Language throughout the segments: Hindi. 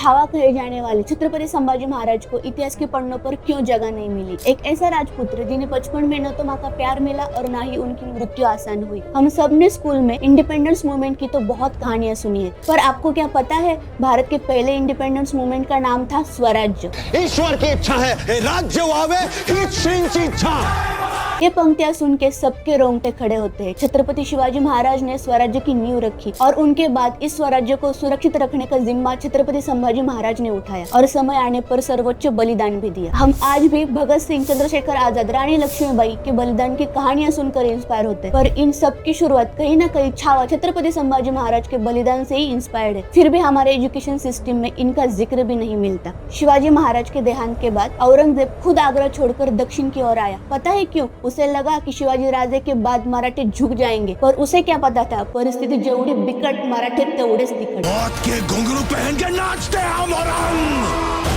छावा कहे जाने वाले छत्रपति संभाजी महाराज को इतिहास के पन्नों पर क्यों जगह नहीं मिली। एक ऐसा राजपुत्र जिन्हें बचपन में न तो माँ का प्यार मिला और न ही उनकी मृत्यु आसान हुई। हम सब ने स्कूल में इंडिपेंडेंस मूवमेंट की तो बहुत कहानियां सुनी है, पर आपको क्या पता है भारत के पहले इंडिपेंडेंस मूवमेंट का नाम था स्वराज्य। ईश्वर की इच्छा है राज्य आवे, इच्छा। ये पंक्तियां सुन के सबके रोंगटे खड़े होते हैं। छत्रपति शिवाजी महाराज ने स्वराज्य की नींव रखी और उनके बाद इस स्वराज्य को सुरक्षित रखने का जिम्मा छत्रपति संभाजी महाराज ने उठाया और समय आने पर सर्वोच्च बलिदान भी दिया। हम आज भी भगत सिंह, चंद्रशेखर आजाद, रानी लक्ष्मीबाई के बलिदान की कहानियां सुनकर इंस्पायर होते हैं, पर इन सब की शुरुआत कहीं ना कहीं छावा छत्रपति संभाजी महाराज के बलिदान से ही इंस्पायर्ड है। फिर भी हमारे एजुकेशन सिस्टम में इनका जिक्र भी नहीं मिलता। शिवाजी महाराज के देहांत के बाद औरंगजेब खुद आगरा छोड़कर दक्षिण की ओर आया। पता है क्यों? उसे लगा कि शिवाजी राजे के बाद मराठे झुक जाएंगे, पर उसे क्या पता था परिस्थिति जेवढी बिकट मराठे तेवढेच तिखट। मौत के घुंघरू पहन के नाचते हम और हम।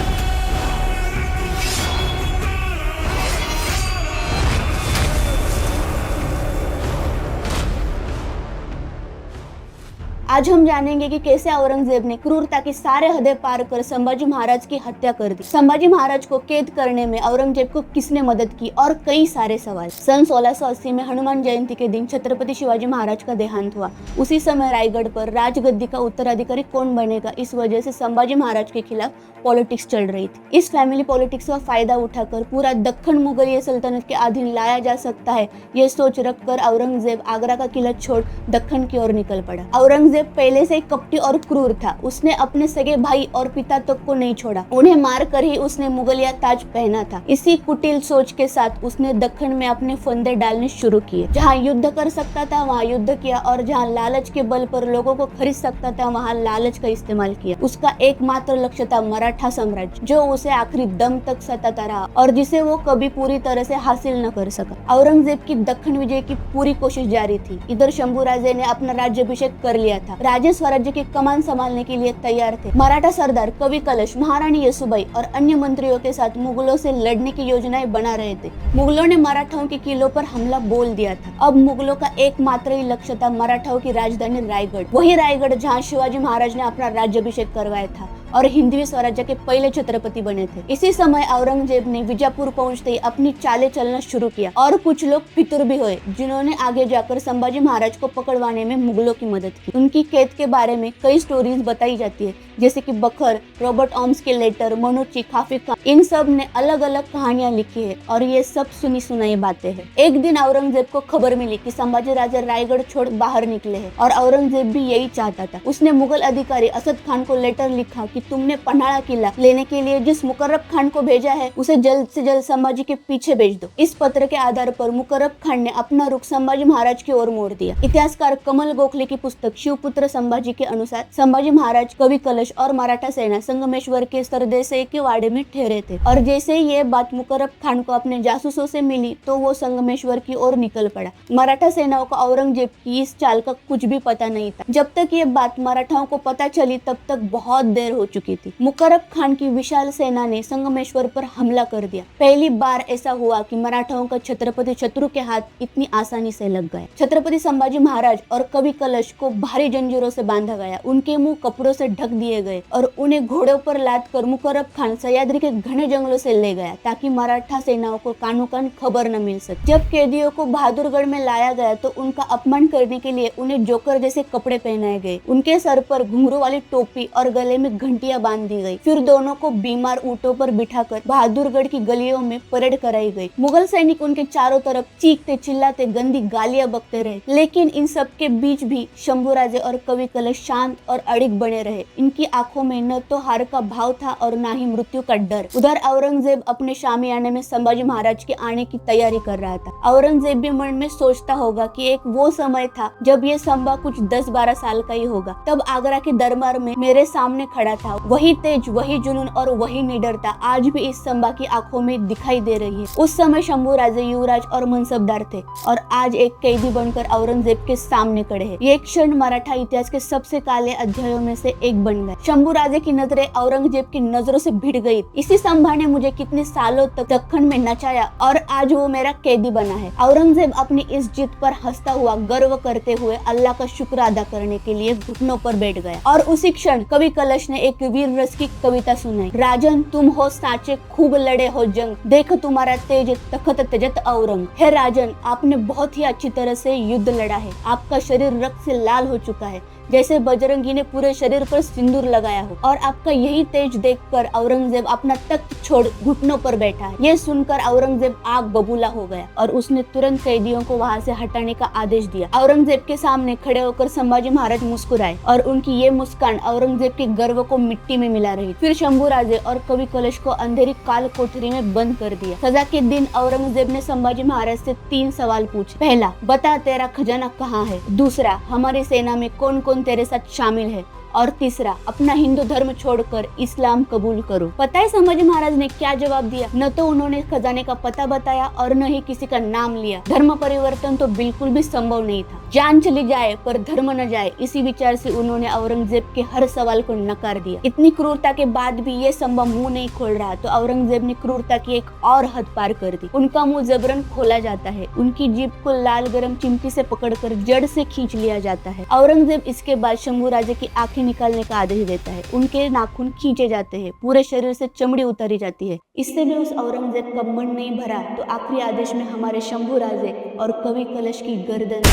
आज हम जानेंगे कि कैसे औरंगजेब ने क्रूरता की सारे हदें पार कर संभाजी महाराज की हत्या कर दी। संभाजी महाराज को कैद करने में औरंगजेब को किसने मदद की और कई सारे सवाल। सन 1680 में हनुमान जयंती के दिन छत्रपति शिवाजी महाराज का देहांत हुआ। उसी समय रायगढ़ पर राजगद्दी का उत्तराधिकारी कौन बनेगा, इस वजह से संभाजी महाराज के खिलाफ पॉलिटिक्स चल रही थी। इस फैमिली पॉलिटिक्स का फायदा उठाकर पूरा दक्कन मुगलिया सल्तनत के अधीन लाया जा सकता है, ये सोच रखकर औरंगजेब आगरा का किला छोड़ दक्कन की ओर निकल पड़ा। औरंगजेब पहले से कपटी और क्रूर था। उसने अपने सगे भाई और पिता तक को नहीं छोड़ा। उन्हें मार कर ही उसने मुगलिया ताज पहना था। इसी कुटिल सोच के साथ उसने दक्कन में अपने फंदे डालने शुरू किए। जहाँ युद्ध कर सकता था वहाँ युद्ध किया और जहाँ लालच के बल पर लोगों को खरीद सकता था वहाँ लालच का इस्तेमाल किया। उसका एकमात्र लक्ष्य था मराठा साम्राज्य, जो उसे आखिरी दम तक सताता रहा और जिसे वो कभी पूरी तरह से हासिल न कर सका। औरंगजेब की दक्कन विजय की पूरी कोशिश जारी थी। इधर शंभूराजे ने अपना राज्याभिषेक कर लिया था। राजे स्वराज्य की कमान संभालने के लिए तैयार थे। मराठा सरदार कवि कलश, महारानी येसुबाई और अन्य मंत्रियों के साथ मुगलों से लड़ने की योजनाएं बना रहे थे। मुगलों ने मराठाओं के किलों पर हमला बोल दिया था। अब मुगलों का एकमात्र ही लक्ष्य था मराठाओं की राजधानी रायगढ़। वही रायगढ़ जहाँ शिवाजी महाराज ने अपना राज्याभिषेक करवाया था और हिंदवी स्वराज्य के पहले छत्रपति बने थे। इसी समय औरंगजेब ने विजापुर पहुंचते ही अपनी चालें चलना शुरू किया और कुछ लोग फितुर भी हुए, जिन्होंने आगे जाकर संभाजी महाराज को पकड़वाने में मुगलों की मदद की। उनकी कैद के बारे में कई स्टोरीज बताई जाती है, जैसे कि बखर, रॉबर्ट ओम्स के लेटर, मनोची, काफी खान, इन सब ने अलग अलग कहानियां लिखी है और ये सब सुनी सुनाई बातें हैं। एक दिन औरंगजेब को खबर मिली कि संभाजी राजा रायगढ़ छोड़ बाहर निकले हैं और औरंगजेब भी यही चाहता था। उसने मुगल अधिकारी असद खान को लेटर लिखा कि तुमने पन्हाड़ा किला लेने के लिए जिस मुकर्रब खान को भेजा है उसे जल्द से जल्द संभाजी के पीछे भेज दो। इस पत्र के आधार पर मुकर्रब खान ने अपना रुख संभाजी महाराज की ओर मोड़ दिया। इतिहासकार कमल गोखले की पुस्तक शिवपुत्र संभाजी के अनुसार संभाजी महाराज, कवि कलश और मराठा सेना संगमेश्वर के सरदेसाई के वाड़े में ठहरे थे और जैसे ये बात मुकर्रब खान को अपने जासूसों से मिली तो वो संगमेश्वर की ओर निकल पड़ा। मराठा सेनाओं को औरंगजेब की इस चाल का कुछ भी पता नहीं था। जब तक ये बात मराठाओं को पता चली तब तक बहुत देर हो चुकी थी। मुकर्रब खान की विशाल सेना ने संगमेश्वर पर हमला कर दिया। पहली बार ऐसा हुआ कि मराठाओं का छत्रपति शत्रु के हाथ इतनी आसानी से लग गया। छत्रपति संभाजी महाराज और कवि कलश को भारी जंजीरों से बांधा गया। उनके मुंह कपड़ों से ढक दिए गए और उन्हें घोड़ों पर लाद कर मुकर्रब खान सह्याद्री के घने जंगलों से ले गया ताकि मराठा सेनाओं को कानो कान खबर न मिल सके। जब कैदियों को बहादुरगढ़ में लाया गया तो उनका अपमान करने के लिए उन्हें जोकर जैसे कपड़े पहनाए गए। उनके सर पर घुंघरू वाली टोपी और गले में घंटियां बांध दी गई। फिर दोनों को बीमार ऊंटों पर बिठाकर बहादुरगढ़ की गलियों में परेड कराई गई। मुगल सैनिक उनके चारों तरफ चीखते चिल्लाते गंदी गालियां बकते रहे, लेकिन इन सब के बीच भी शंभूराजे और कवि कलश शांत और अड़िग बने रहे। इनकी आंखों में न तो हार का भाव था और न ही मृत्यु का डर। उधर औरंगजेब अपने शामियाने में संभाजी महाराज के आने की तैयारी कर रहा था। औरंगजेब भी मन में सोचता होगा कि एक वो समय था जब ये संभा कुछ 10-12 साल का ही होगा। तब आगरा के दरबार में मेरे सामने खड़ा था। वही तेज, वही जुनून और वही निडरता आज भी इस संभा की आंखों में दिखाई दे रही है। उस समय शंभूराजे युवराज और मनसबदार थे और आज एक कैदी बनकर औरंगजेब के सामने खड़े हैं। ये क्षण मराठा इतिहास के सबसे काले अध्यायों में से एक बन गया। गए। शंभूराजे की नजरें औरंगजेब की नजरों से भिड़ गई। इसी संभा ने मुझे कितने सालों तक दक्कन में नचाया और आज वो मेरा कैदी बना है। औरंगजेब अपनी इस जीत पर हंसता हुआ गर्व करते हुए अल्लाह का शुक्र अदा करने के लिए घुटनों पर बैठ गया और उसी क्षण कवि कलश ने एक वीर रस की कविता सुनाई। राजन तुम हो साचे, खूब लड़े हो जंग, देख तुम्हारा तेज तखत तेजत औरंग। हे राजन, आपने बहुत ही अच्छी तरह से युद्ध लड़ा है। आपका शरीर रक्त से लाल हो चुका है, जैसे बजरंगी ने पूरे शरीर पर सिंदूर लगाया हो। और आपका यही तेज देखकर औरंगजेब अपना तख्त छोड़ घुटनों पर बैठा है। ये सुनकर औरंगजेब आग बबूला हो गया और उसने तुरंत कैदियों को वहां से हटाने का आदेश दिया। औरंगजेब के सामने खड़े होकर संभाजी महाराज मुस्कुराए और उनकी ये मुस्कान औरंगजेब के गर्व को मिट्टी में मिला रही। फिर शंभूराजे और कवि कलश को अंधेरी काल कोठरी में बंद कर दिया। सजा के दिन औरंगजेब ने संभाजी महाराज से 3 सवाल पूछे। पहला, बता तेरा खजाना कहाँ है। दूसरा, हमारी सेना में कौन कौन तेरे साथ शामिल है। और तीसरा, अपना हिंदू धर्म छोड़कर इस्लाम कबूल करो। पता है संभाजी महाराज ने क्या जवाब दिया? न तो उन्होंने खजाने का पता बताया और न ही किसी का नाम लिया। धर्म परिवर्तन तो बिल्कुल भी संभव नहीं था। जान चली जाए पर धर्म न जाए, इसी विचार से उन्होंने औरंगजेब के हर सवाल को नकार दिया। इतनी क्रूरता के बाद भी ये संभव मुंह नहीं खोल रहा तो औरंगजेब ने क्रूरता की एक और हद पार कर दी। उनका मुंह जबरन खोला जाता है, उनकी जीभ को लाल गरम चिमटी से पकड़कर जड़ से खींच लिया जाता है। औरंगजेब इसके बाद शंभूराजे की आंखें निकालने का आदेश देता है। उनके नाखून खींचे जाते हैं, पूरे शरीर से चमड़ी उतारी जाती है। इससे भी उस औरंगजेब का मन नहीं भरा तो आखिरी आदेश में हमारे शंभूराजे और कवि कलश की गर्दन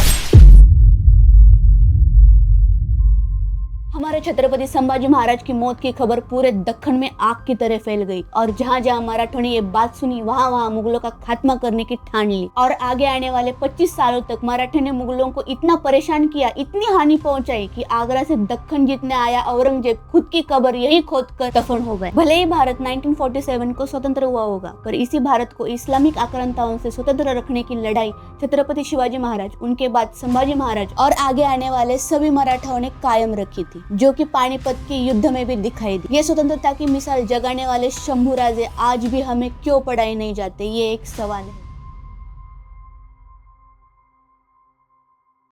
हमारे छत्रपति संभाजी महाराज की मौत की खबर पूरे दक्कन में आग की तरह फैल गई और जहां जहां मराठों ने ये बात सुनी वहां वहां मुगलों का खात्मा करने की ठान ली। और आगे आने वाले 25 सालों तक मराठे ने मुगलों को इतना परेशान किया, इतनी हानि पहुंचाई कि आगरा से दक्कन जीतने आया औरंगजेब खुद की कब्र यही खोदकर दफन हो गए। भले ही भारत 1947 को स्वतंत्र हुआ होगा, पर इसी भारत को इस्लामिक आक्रांताओं से स्वतंत्र रखने की लड़ाई छत्रपति शिवाजी महाराज, उनके बाद संभाजी महाराज और आगे आने वाले सभी मराठाओं ने कायम रखी थी, जो कि पानीपत के युद्ध में भी दिखाई दी। ये स्वतंत्रता की मिसाल जगाने वाले शंभूराजे आज भी हमें क्यों पढ़ाए नहीं जाते, ये एक सवाल है।